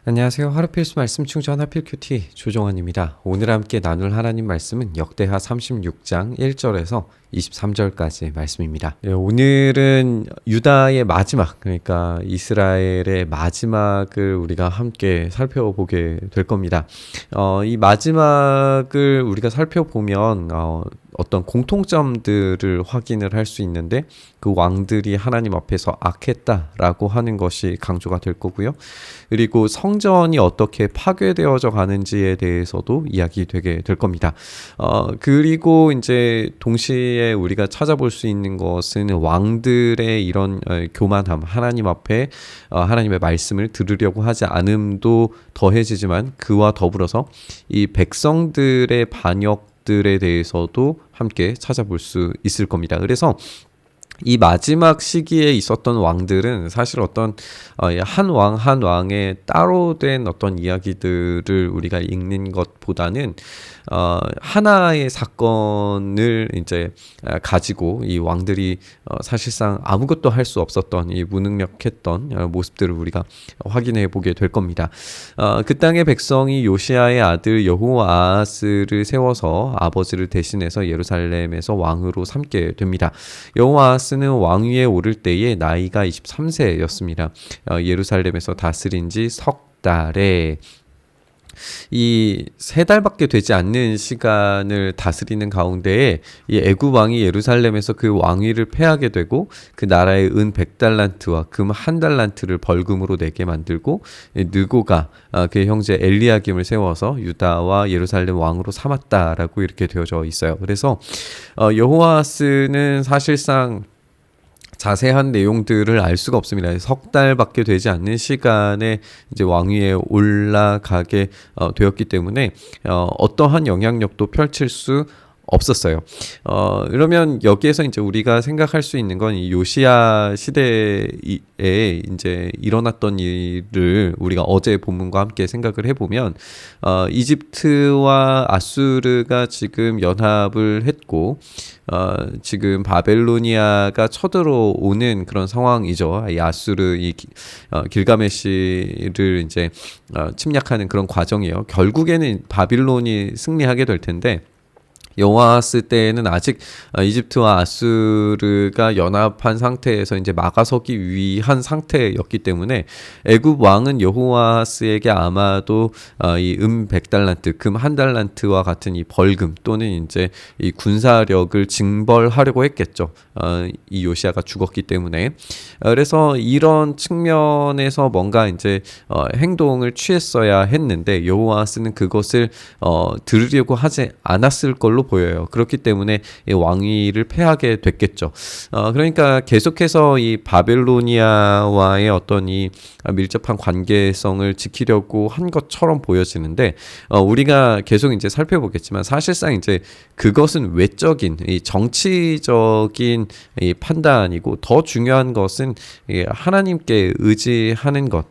안녕하세요. 하루필수 말씀 충전 하필큐티 조정환입니다. 오늘 함께 나눌 하나님 말씀은 역대하 36장 1절에서 23절까지 말씀입니다. 오늘은 유다의 마지막, 그러니까 이스라엘의 마지막을 우리가 함께 살펴보게 될 겁니다. 이 마지막을 우리가 살펴보면 어떤 공통점들을 확인을 할 수 있는데, 그 왕들이 하나님 앞에서 악했다라고 하는 것이 강조가 될 거고요. 그리고 성전이 어떻게 파괴되어져 가는지에 대해서도 이야기되게 될 겁니다. 그리고 이제 동시에 우리가 찾아볼 수 있는 것은 왕들의 이런 교만함, 하나님 앞에 하나님의 말씀을 들으려고 하지 않음도 더해지지만, 그와 더불어서 이 백성들의 반역들에 대해서도 함께 찾아볼 수 있을 겁니다. 그래서 이 마지막 시기에 있었던 왕들은 사실 어떤 한 왕 한 왕의 따로 된 어떤 이야기들을 우리가 읽는 것보다는 하나의 사건을 이제 가지고 이 왕들이 사실상 아무것도 할 수 없었던 이 무능력했던 모습들을 우리가 확인해 보게 될 겁니다. 그 땅의 백성이 요시아의 아들 여호아하스를 세워서 아버지를 대신해서 예루살렘에서 왕으로 삼게 됩니다. 여호아하스는 왕위에 오를 때에 나이가 23세였습니다. 예루살렘에서 다스린 지 석 달에 이 3달밖에 되지 않는 시간을 다스리는 가운데에 이 애굽 왕이 예루살렘에서 그 왕위를 패하게 되고, 그 나라의 은 100달란트와 금 1달란트를 벌금으로 내게 만들고, 느고가 그의 형제 엘리야김을 세워서 유다와 예루살렘 왕으로 삼았다라고 이렇게 되어져 있어요. 그래서 여호아스는 사실상 자세한 내용들을 알 수가 없습니다. 석 달밖에 되지 않는 시간에 이제 왕위에 올라가게 되었기 때문에 어떠한 영향력도 펼칠 수 없었어요. 그러면 여기에서 이제 우리가 생각할 수 있는 건 이 요시야 시대에 이제 일어났던 일을 우리가 어제 본문과 함께 생각을 해보면, 이집트와 아수르가 지금 연합을 했고, 지금 바벨로니아가 쳐들어오는 그런 상황이죠. 이 아수르, 길가메시를 이제 침략하는 그런 과정이에요. 결국에는 바빌론이 승리하게 될 텐데, 여호아스 때에는 아직 이집트와 아수르가 연합한 상태에서 이제 막아서기 위한 상태였기 때문에, 애굽 왕은 여호아스에게 아마도 이 100달란트, 금 1달란트와 같은 이 벌금 또는 이제 이 군사력을 징벌하려고 했겠죠. 이 요시아가 죽었기 때문에. 그래서 이런 측면에서 뭔가 이제 행동을 취했어야 했는데, 여호아스는 그것을 들으려고 하지 않았을 걸로 보여요. 그렇기 때문에 이 왕위를 패하게 됐겠죠. 그러니까 계속해서 이 바벨로니아와의 어떤 이 밀접한 관계성을 지키려고 한 것처럼 보여지는데, 우리가 계속 이제 살펴보겠지만, 사실상 이제 그것은 외적인 이 정치적인 이 판단이고, 더 중요한 것은 하나님께 의지하는 것,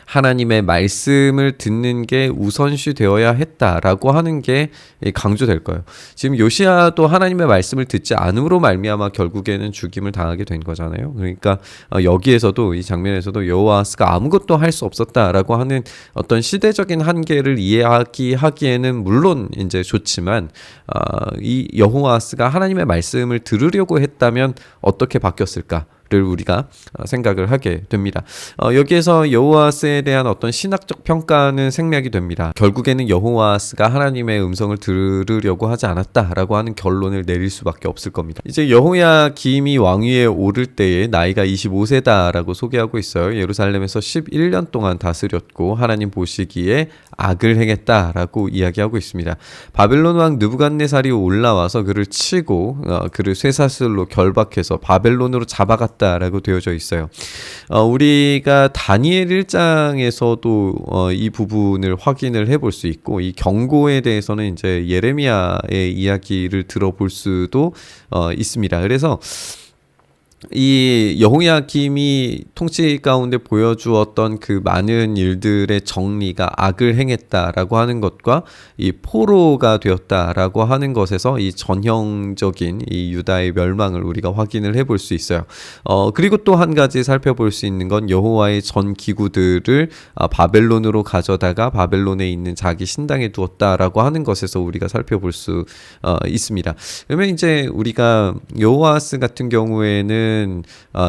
하나님의 말씀을 듣는 게 우선시 되어야 했다라고 하는 게 강조될 거예요. 지금 요시아도 하나님의 말씀을 듣지 않음으로 말미암아 결국에는 죽임을 당하게 된 거잖아요. 그러니까 여기에서도, 이 장면에서도 여호아스가 아무것도 할 수 없었다라고 하는 어떤 시대적인 한계를 이야기하기에는 물론 이제 좋지만, 이 여호아스가 하나님의 말씀을 들으려고 했다면 어떻게 바뀌었을까? 를 우리가 생각을 하게 됩니다. 여기에서 여호아스에 대한 어떤 신학적 평가는 생략이 됩니다. 결국에는 여호아스가 하나님의 음성을 들으려고 하지 않았다라고 하는 결론을 내릴 수밖에 없을 겁니다. 이제 여호야김이 왕위에 오를 때에 나이가 25세다라고 소개하고 있어요. 예루살렘에서 11년 동안 다스렸고 하나님 보시기에 악을 행했다라고 이야기하고 있습니다. 바벨론 왕 느부갓네살이 올라와서 그를 치고 그를 쇠사슬로 결박해서 바벨론으로 잡아갔다라고 되어져 있어요. 우리가 다니엘 1장에서도 이 부분을 확인을 해볼 수 있고, 이 경고에 대해서는 이제 예레미야의 이야기를 들어볼 수도 있습니다. 그래서 이 여호야김이 통치 가운데 보여주었던 그 많은 일들의 정리가 악을 행했다라고 하는 것과 이 포로가 되었다라고 하는 것에서 이 전형적인 이 유다의 멸망을 우리가 확인을 해볼 수 있어요. 그리고 또 한 가지 살펴볼 수 있는 건 여호와의 전 기구들을 바벨론으로 가져다가 바벨론에 있는 자기 신당에 두었다라고 하는 것에서 우리가 살펴볼 수 있습니다. 그러면 이제 우리가 여호아스 같은 경우에는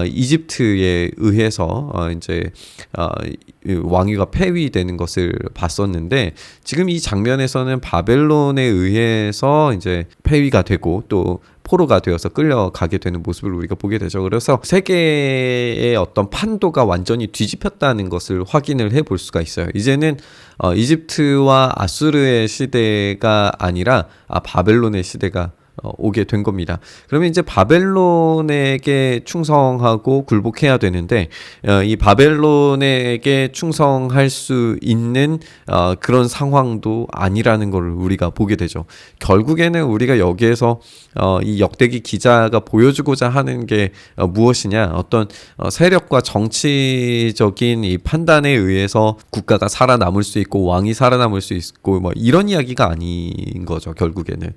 이집트에 의해서 이제 왕위가 폐위되는 것을 봤었는데, 지금 이 장면에서는 바벨론에 의해서 이제 폐위가 되고 또 포로가 되어서 끌려가게 되는 모습을 우리가 보게 되죠. 그래서 세계의 어떤 판도가 완전히 뒤집혔다는 것을 확인을 해볼 수가 있어요. 이제는 이집트와 아수르의 시대가 아니라 바벨론의 시대가 오게 된 겁니다. 그러면 이제 바벨론에게 충성하고 굴복해야 되는데, 이 바벨론에게 충성할 수 있는 그런 상황도 아니라는 걸 우리가 보게 되죠. 결국에는 우리가 여기에서 이 역대기 기자가 보여주고자 하는 게 무엇이냐, 어떤 세력과 정치적인 이 판단에 의해서 국가가 살아남을 수 있고 왕이 살아남을 수 있고 뭐 이런 이야기가 아닌 거죠. 결국에는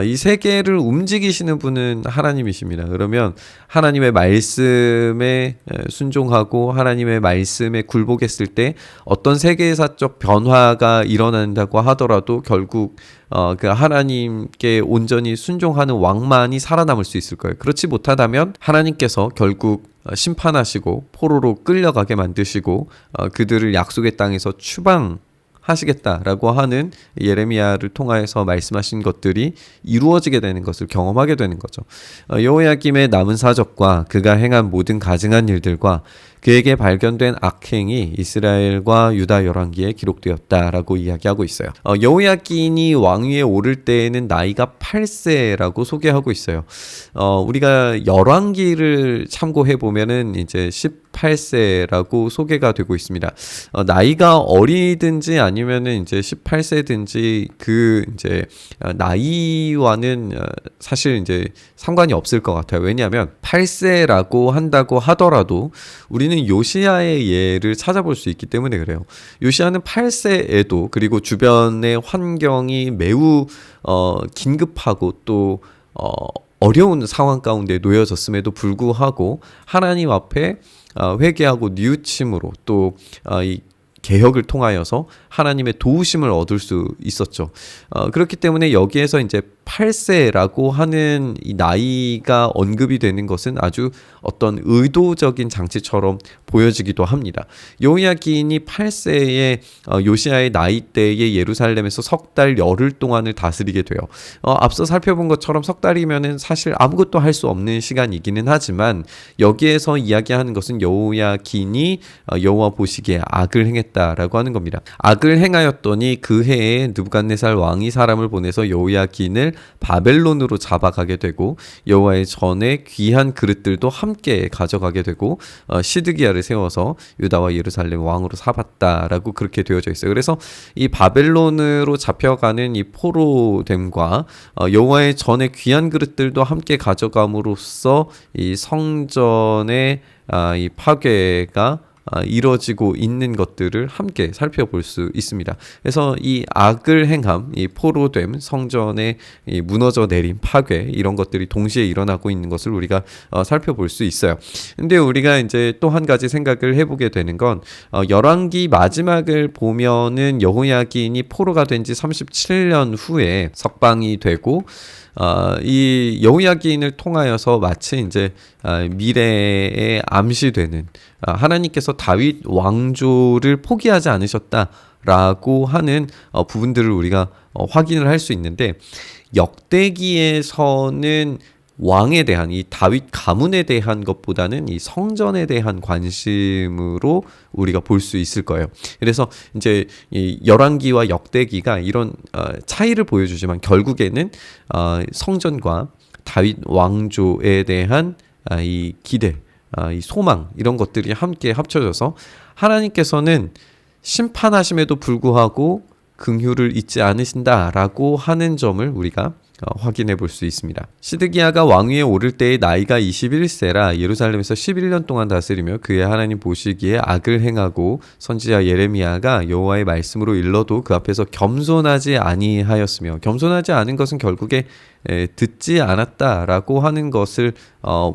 이 세계를 움직이시는 분은 하나님이십니다. 그러면 하나님의 말씀에 순종하고 하나님의 말씀에 굴복했을 때 어떤 세계사적 변화가 일어난다고 하더라도 결국 그 하나님께 온전히 순종하는 왕만이 살아남을 수 있을 거예요. 그렇지 못하다면 하나님께서 결국 심판하시고 포로로 끌려가게 만드시고 그들을 약속의 땅에서 추방하시겠다라고 하는 예레미야를 통하여서 말씀하신 것들이 이루어지게 되는 것을 경험하게 되는 거죠. 여호야김의 남은 사적과 그가 행한 모든 가증한 일들과 그에게 발견된 악행이 이스라엘과 유다 열왕기에 기록되었다라고 이야기하고 있어요. 여호야긴이 왕위에 오를 때에는 나이가 8세라고 소개하고 있어요. 우리가 열왕기를 참고해 보면은 이제 18세라고 소개가 되고 있습니다. 나이가 어리든지 아니면은 이제 18세든지 그 이제 나이와는 사실 이제 상관이 없을 것 같아요. 왜냐하면 8세라고 한다고 하더라도 우리는 요시야의 예를 찾아볼 수 있기 때문에 그래요. 요시야는 8세에도 그리고 주변의 환경이 매우 긴급하고 또 어려운 상황 가운데 놓여졌음에도 불구하고 하나님 앞에 회개하고 뉘우침으로 또 이 개혁을 통하여서 하나님의 도우심을 얻을 수 있었죠. 그렇기 때문에 여기에서 이제 8세라고 하는 이 나이가 언급이 되는 것은 아주 어떤 의도적인 장치처럼 보여지기도 합니다. 여호야긴이 8세에 요시야의 나이 때에 예루살렘에서 석 달 열흘 동안을 다스리게 돼요. 앞서 살펴본 것처럼 석 달이면은 사실 아무것도 할 수 없는 시간이기는 하지만 여기에서 이야기하는 것은 여호야긴이 여호와 보시기에 악을 행했다라고 하는 겁니다. 악을 행하였더니 그 해에 느부갓네살 왕이 사람을 보내서 여호야긴을 바벨론으로 잡아가게 되고 여호와의 전에 귀한 그릇들도 함께 가져가게 되고 시드기야를 세워서 유다와 예루살렘 왕으로 삼았다라고 그렇게 되어져 있어요. 그래서 이 바벨론으로 잡혀가는 이 포로됨과 여호와의 전에 귀한 그릇들도 함께 가져감으로써 이 성전의 이 파괴가 이루어지고 있는 것들을 함께 살펴볼 수 있습니다. 그래서 이 악을 행함, 이 포로됨, 성전의 이 무너져 내림, 파괴 이런 것들이 동시에 일어나고 있는 것을 우리가 살펴볼 수 있어요. 근데 우리가 이제 또 한 가지 생각을 해보게 되는 건 열왕기 마지막을 보면은 여호야긴이 포로가 된 지 37년 후에 석방이 되고 이 여호야긴을 통하여서 마치 이제 미래에 암시되는 하나님께서 다윗 왕조를 포기하지 않으셨다라고 하는 부분들을 우리가 확인을 할 수 있는데, 역대기에서는 왕에 대한 이 다윗 가문에 대한 것보다는 이 성전에 대한 관심으로 우리가 볼 수 있을 거예요. 그래서 이제 이 열왕기와 역대기가 이런 차이를 보여주지만 결국에는 성전과 다윗 왕조에 대한 이 기대, 이 소망 이런 것들이 함께 합쳐져서 하나님께서는 심판하심에도 불구하고 긍휼을 잊지 않으신다라고 하는 점을 우리가 확인해 볼 수 있습니다. 시드기야가 왕위에 오를 때의 나이가 21세라 예루살렘에서 11년 동안 다스리며 그의 하나님 보시기에 악을 행하고 선지자 예레미야가 여호와의 말씀으로 일러도 그 앞에서 겸손하지 아니하였으며, 겸손하지 않은 것은 결국에 듣지 않았다라고 하는 것을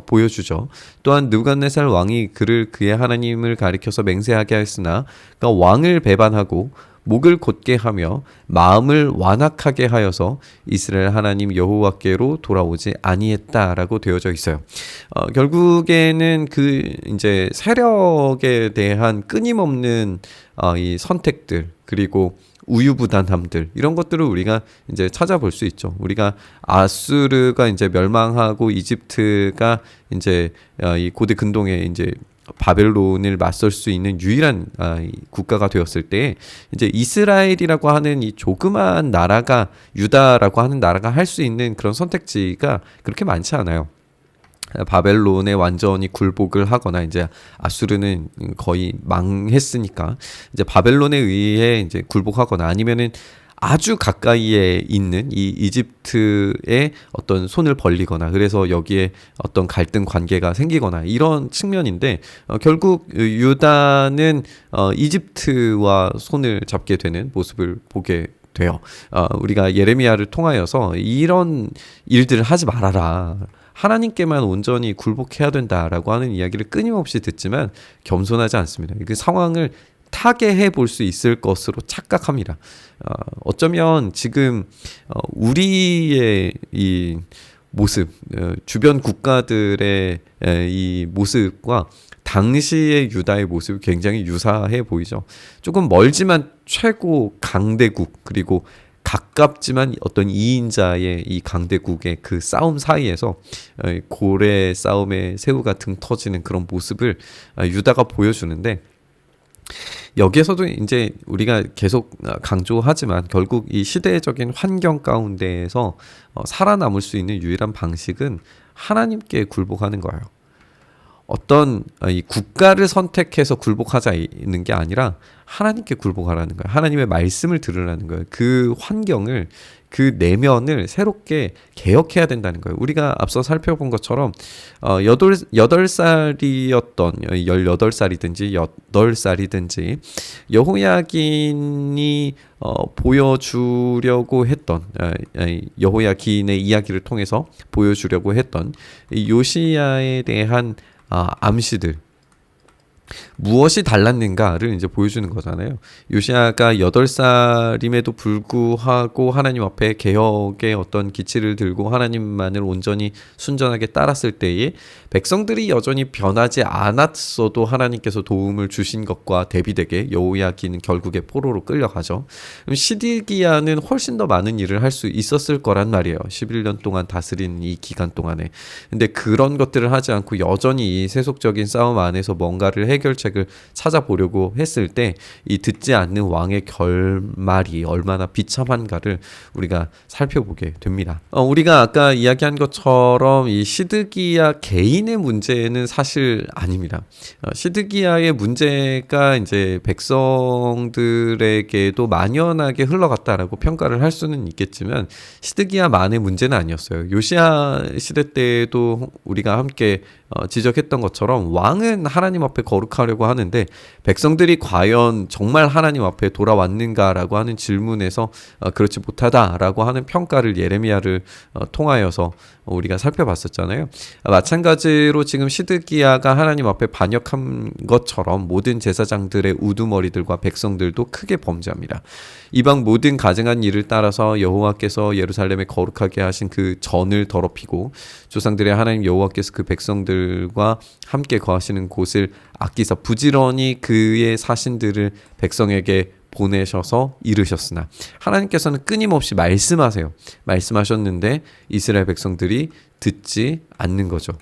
보여주죠. 또한 느부갓네살 왕이 그를 그의 하나님을 가리켜서 맹세하게 하였으나, 그러니까 왕을 배반하고 목을 곧게 하며 마음을 완악하게 하여서 이스라엘 하나님 여호와께로 돌아오지 아니했다라고 되어져 있어요. 결국에는 그 이제 세력에 대한 끊임없는 이 선택들, 그리고 우유부단함들, 이런 것들을 우리가 이제 찾아볼 수 있죠. 우리가 아수르가 이제 멸망하고 이집트가 이제 이 고대 근동에 이제 바벨론을 맞설 수 있는 유일한 국가가 되었을 때, 이제 이스라엘이라고 하는 이 조그마한 나라가, 유다라고 하는 나라가 할 수 있는 그런 선택지가 그렇게 많지 않아요. 바벨론에 완전히 굴복을 하거나, 이제 아수르는 거의 망했으니까 이제 바벨론에 의해 이제 굴복하거나, 아니면은 아주 가까이에 있는 이 이집트에 어떤 손을 벌리거나, 그래서 여기에 어떤 갈등 관계가 생기거나, 이런 측면인데, 결국 유다는 이집트와 손을 잡게 되는 모습을 보게 돼요. 우리가 예레미야를 통하여서 이런 일들을 하지 말아라, 하나님께만 온전히 굴복해야 된다라고 하는 이야기를 끊임없이 듣지만 겸손하지 않습니다. 그 상황을 타개해 볼 수 있을 것으로 착각합니다. 어쩌면 지금 우리의 이 모습, 주변 국가들의 이 모습과 당시의 유다의 모습이 굉장히 유사해 보이죠. 조금 멀지만 최고 강대국, 그리고 가깝지만 어떤 2인자의 이 강대국의 그 싸움 사이에서 고래 싸움에 새우가 등 터지는 그런 모습을 유다가 보여주는데, 여기에서도 이제 우리가 계속 강조하지만 결국 이 시대적인 환경 가운데에서 살아남을 수 있는 유일한 방식은 하나님께 굴복하는 거예요. 어떤 이 국가를 선택해서 굴복하자는 게 아니라 하나님께 굴복하라는 거예요. 하나님의 말씀을 들으라는 거예요. 그 환경을, 그 내면을 새롭게 개혁해야 된다는 거예요. 우리가 앞서 살펴본 것처럼 8살이었던 18살이든지 8살이든지 여호야긴이 보여주려고 했던, 여호야긴의 이야기를 통해서 보여주려고 했던 요시야에 대한 암시들, 무엇이 달랐는가를 이제 보여주는 거잖아요. 요시야가 8살임에도 불구하고 하나님 앞에 개혁의 어떤 기치를 들고 하나님만을 온전히 순전하게 따랐을 때에 백성들이 여전히 변하지 않았어도 하나님께서 도움을 주신 것과 대비되게 여호야긴은 결국에 포로로 끌려가죠. 그럼 시드기야는 훨씬 더 많은 일을 할 수 있었을 거란 말이에요. 11년 동안 다스린 이 기간 동안에. 근데 그런 것들을 하지 않고 여전히 이 세속적인 싸움 안에서 뭔가를 해결책을 찾아보려고 했을 때 이 듣지 않는 왕의 결말이 얼마나 비참한가를 우리가 살펴보게 됩니다. 우리가 아까 이야기한 것처럼 이 시드기야 개인의 문제는 사실 아닙니다. 시드기야의 문제가 이제 백성들에게도 만연하게 흘러갔다라고 평가를 할 수는 있겠지만 시드기야만의 문제는 아니었어요. 요시야 시대 때도 우리가 함께 지적했던 것처럼 왕은 하나님 앞에 거룩하려고 하는데 백성들이 과연 정말 하나님 앞에 돌아왔는가라고 하는 질문에서 그렇지 못하다라고 하는 평가를 예레미야를 통하여서 우리가 살펴봤었잖아요. 마찬가지로 지금 시드기야가 하나님 앞에 반역한 것처럼 모든 제사장들의 우두머리들과 백성들도 크게 범죄합니다. 이방 모든 가증한 일을 따라서 여호와께서 예루살렘에 거룩하게 하신 그 전을 더럽히고 조상들의 하나님 여호와께서 그 백성들과 함께 거하시는 곳을 아끼사 부지런히 그의 사신들을 백성에게 보내셔서 이르셨으나, 하나님께서는 끊임없이 말씀하세요. 말씀하셨는데 이스라엘 백성들이 듣지 않는 거죠.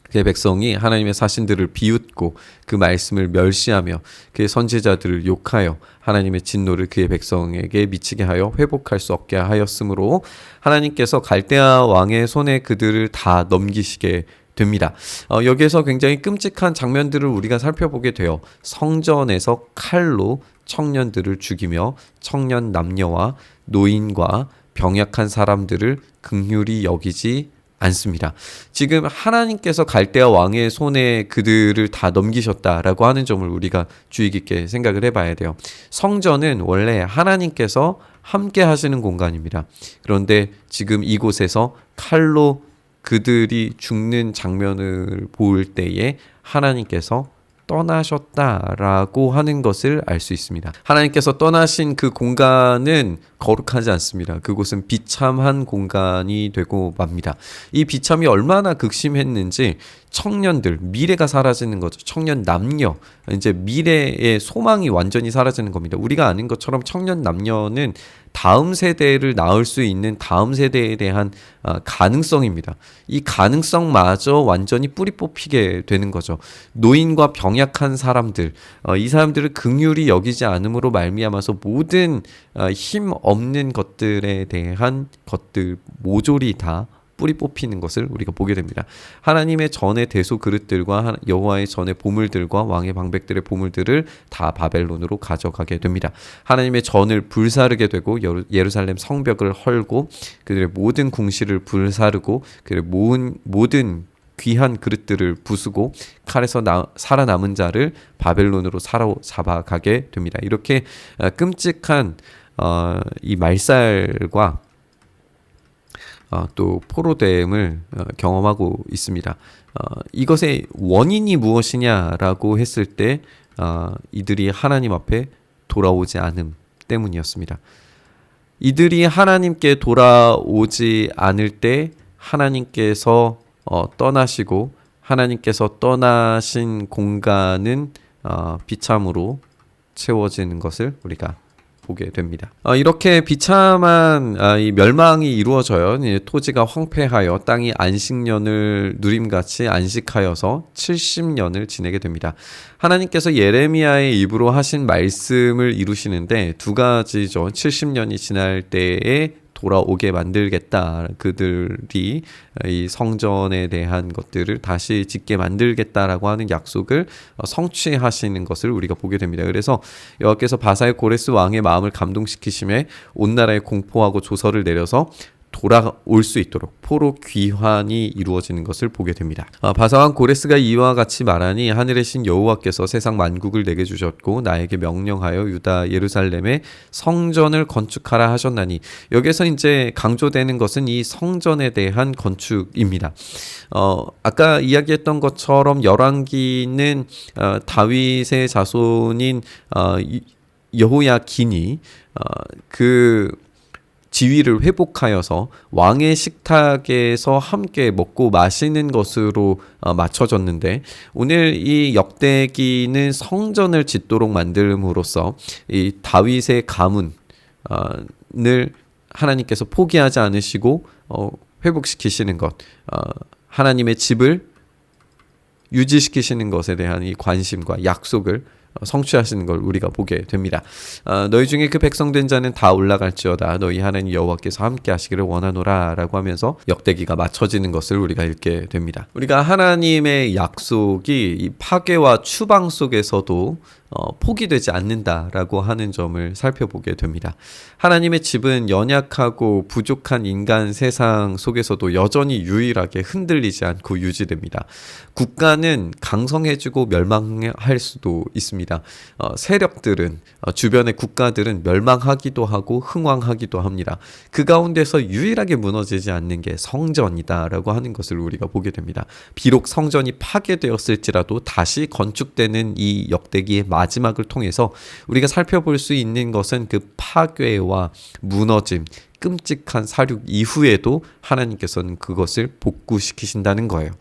그의 백성이 하나님의 사신들을 비웃고 그 말씀을 멸시하며 그의 선지자들을 욕하여 하나님의 진노를 그의 백성에게 미치게 하여 회복할 수 없게 하였으므로 하나님께서 갈대아 왕의 손에 그들을 다 넘기시게 됩니다. 여기에서 굉장히 끔찍한 장면들을 우리가 살펴보게 돼요. 성전에서 칼로 청년들을 죽이며 청년 남녀와 노인과 병약한 사람들을 긍휼히 여기지 않습니다. 지금 하나님께서 갈대아 왕의 손에 그들을 다 넘기셨다라고 하는 점을 우리가 주의 깊게 생각을 해봐야 돼요. 성전은 원래 하나님께서 함께 하시는 공간입니다. 그런데 지금 이곳에서 칼로 그들이 죽는 장면을 볼 때에 하나님께서 떠나셨다라고 하는 것을 알 수 있습니다. 하나님께서 떠나신 그 공간은 거룩하지 않습니다. 그곳은 비참한 공간이 되고 맙니다. 이 비참이 얼마나 극심했는지 청년들, 미래가 사라지는 거죠. 청년 남녀, 이제 미래의 소망이 완전히 사라지는 겁니다. 우리가 아는 것처럼 청년 남녀는 다음 세대를 낳을 수 있는 다음 세대에 대한 가능성입니다. 이 가능성마저 완전히 뿌리 뽑히게 되는 거죠. 노인과 병약한 사람들, 이 사람들을 긍휼히 여기지 않음으로 말미암아서 모든 힘 없는 것들에 대한 것들 모조리 다 뿌리 뽑히는 것을 우리가 보게 됩니다. 하나님의 전의 대소 그릇들과 여호와의 전의 보물들과 왕의 방백들의 보물들을 다 바벨론으로 가져가게 됩니다. 하나님의 전을 불사르게 되고 예루살렘 성벽을 헐고 그들의 모든 궁실을 불사르고 그들의 모든 귀한 그릇들을 부수고 칼에서 살아남은 자를 바벨론으로 사로잡아가게 됩니다. 이렇게 끔찍한 이 말살과 또 포로됨을 경험하고 있습니다. 이것의 원인이 무엇이냐라고 했을 때 이들이 하나님 앞에 돌아오지 않음 때문이었습니다. 이들이 하나님께 돌아오지 않을 때 하나님께서 떠나시고 하나님께서 떠나신 공간은 비참으로 채워지는 것을 우리가 보게 됩니다. 이렇게 비참한 이 멸망이 이루어져요. 토지가 황폐하여 땅이 안식년을 누림같이 안식하여서 70년을 지내게 됩니다. 하나님께서 예레미야의 입으로 하신 말씀을 이루시는데 두 가지죠. 70년이 지날 때에 돌아오게 만들겠다. 그들이 이 성전에 대한 것들을 다시 짓게 만들겠다라고 하는 약속을 성취하시는 것을 우리가 보게 됩니다. 그래서 여호와께서 바사의 고레스 왕의 마음을 감동시키심에 온 나라에 공포하고 조서를 내려서 돌아올 수 있도록 포로 귀환이 이루어지는 것을 보게 됩니다. 바사왕 고레스가 이와 같이 말하니 하늘의 신 여호와께서 세상 만국을 내게 주셨고 나에게 명령하여 유다 예루살렘에 성전을 건축하라 하셨나니 여기서 이제 강조되는 것은 이 성전에 대한 건축입니다. 아까 이야기했던 것처럼 열왕기는 다윗의 자손인 여호야긴이 그 지위를 회복하여서 왕의 식탁에서 함께 먹고 마시는 것으로 맞춰졌는데 오늘 이 역대기는 성전을 짓도록 만듦으로써 이 다윗의 가문을 하나님께서 포기하지 않으시고 회복시키시는 것, 하나님의 집을 유지시키시는 것에 대한 이 관심과 약속을 성취하시는 걸 우리가 보게 됩니다. 너희 중에 그 백성된 자는 다 올라갈지어다 너희 하나님 여호와께서 함께 하시기를 원하노라 라고 하면서 역대기가 맞춰지는 것을 우리가 읽게 됩니다. 우리가 하나님의 약속이 이 파괴와 추방 속에서도 포기되지 않는다라고 하는 점을 살펴보게 됩니다. 하나님의 집은 연약하고 부족한 인간 세상 속에서도 여전히 유일하게 흔들리지 않고 유지됩니다. 국가는 강성해지고 멸망할 수도 있습니다. 세력들은 주변의 국가들은 멸망하기도 하고 흥왕하기도 합니다. 그 가운데서 유일하게 무너지지 않는 게 성전이다라고 하는 것을 우리가 보게 됩니다. 비록 성전이 파괴되었을지라도 다시 건축되는 이 역대기의 마지막을 통해서 우리가 살펴볼 수 있는 것은 그 파괴와 무너짐, 끔찍한 사륙 이후에도 하나님께서는 그것을 복구시키신다는 거예요.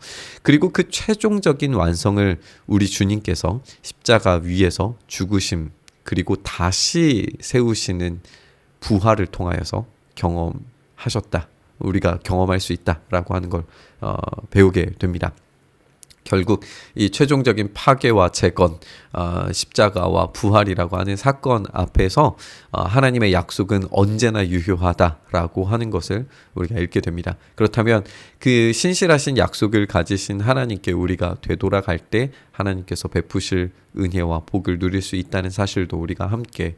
그리고 그 최종적인 완성을 우리 주님께서 십자가 위에서 죽으심 그리고 다시 세우시는 부활을 통하여서 경험하셨다. 우리가 경험할 수 있다라고 하는 걸 배우게 됩니다. 결국 이 최종적인 파괴와 재건, 십자가와 부활이라고 하는 사건 앞에서 하나님의 약속은 언제나 유효하다라고 하는 것을 우리가 읽게 됩니다. 그렇다면 그 신실하신 약속을 가지신 하나님께 우리가 되돌아갈 때 하나님께서 베푸실 은혜와 복을 누릴 수 있다는 사실도 우리가 함께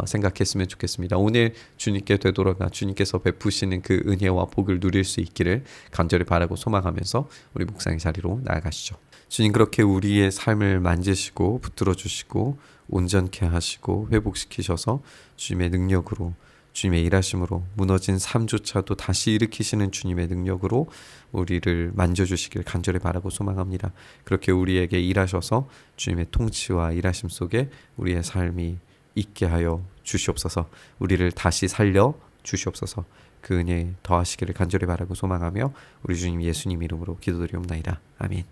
생각했으면 좋겠습니다. 오늘 주님께 되돌아가 주님께서 베푸시는 그 은혜와 복을 누릴 수 있기를 간절히 바라고 소망하면서 우리 묵상의 자리로 나아가시죠. 주님, 그렇게 우리의 삶을 만지시고 붙들어 주시고 온전케 하시고 회복시키셔서 주님의 능력으로, 주님의 일하심으로 무너진 삶조차도 다시 일으키시는 주님의 능력으로 우리를 만져주시길 간절히 바라고 소망합니다. 그렇게 우리에게 일하셔서 주님의 통치와 일하심 속에 우리의 삶이 있게 하여 주시옵소서. 우리를 다시 살려 주시옵소서. 그 은혜 더하시기를 간절히 바라고 소망하며 우리 주님 예수님 이름으로 기도드리옵나이다. 아멘.